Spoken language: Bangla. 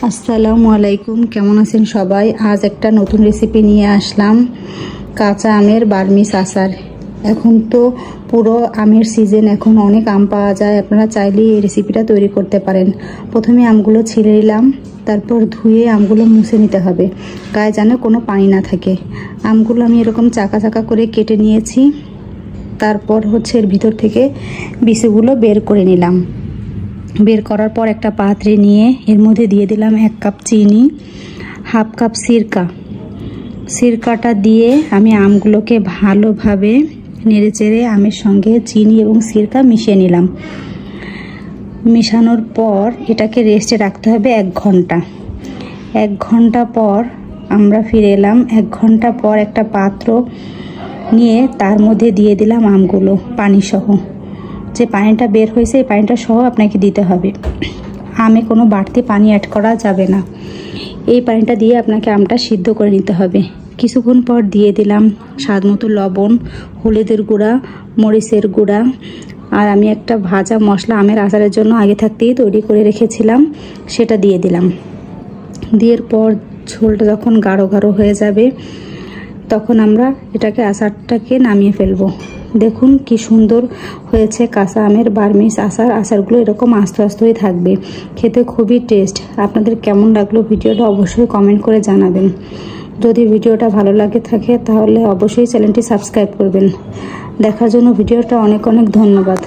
আসসালামু আলাইকুম, কেমন আছেন সবাই? আজ একটা নতুন রেসিপি নিয়ে আসলাম, কাঁচা আমের বার্মিস আচার। এখন তো পুরো আমের সিজন, এখন অনেক আম পাওয়া যায়। আপনারা চাইলে এই রেসিপিটা তৈরি করতে পারেন। প্রথমে আমগুলো ছিঁড়ে নিলাম, তারপর ধুয়ে আমগুলো মুছে নিতে হবে, গায়ে যেন কোনো পানি না থাকে। আমগুলো আমি এরকম চাকা চাকা করে কেটে নিয়েছি। তারপর এর ভিতর থেকে বিচিগুলো বের করে নিলাম। বের করার পর একটা পাত্রে নিয়ে এর মধ্যে দিয়ে দিলাম 1 কাপ চিনি, হাফ কাপ সিরকাটা দিয়ে আমি আমগুলোকে ভালোভাবে নেড়েচেড়ে আমের সঙ্গে চিনি এবং সিরকা মিশিয়ে নিলাম। মেশানোর পর এটাকে রেস্টে রাখতে হবে 1 ঘন্টা। 1 ঘন্টা পর আমরা ফিরে এলাম। 1 ঘন্টা পর একটা পাত্র নিয়ে তার মধ্যে দিয়ে দিলাম আমগুলো পানি সহ। যে পানিটা বের হয়েছে এই পানিটা সহ আপনাকে দিতে হবে। আমে কোনো বাড়তি পানি অ্যাড করা যাবে না। এই পানিটা দিয়ে আপনাকে আমটা সিদ্ধ করে নিতে হবে। কিছুক্ষণ পর দিয়ে দিলাম স্বাদ মতো লবণ, হলুদের গুঁড়া, মরিচের গুঁড়া, আর আমি একটা ভাজা মশলা আমের আচারের জন্য আগে থাকতেই তৈরি করে রেখেছিলাম, সেটা দিয়ে দিলাম। দেওয়ার পর ঝোলটা যখন গাঢ় গাঢ় হয়ে যাবে তখন আমরা আচারটাকে নামিয়ে ফেলবো। দেখুন কি সুন্দর হয়েছে কাঁচা আমের বার্মিস আচার। আচারগুলো এরকম আস্তে আস্তেই থাকবে, খেতে খুবই টেস্ট। আপনাদের কেমন লাগলো ভিডিওটা অবশ্যই কমেন্ট করে জানাবেন। যদি ভিডিওটা ভালো লাগে থাকে তাহলে অবশ্যই চ্যানেলটি সাবস্ক্রাইব করবেন। দেখার জন্য ভিডিওটা অনেক অনেক ধন্যবাদ।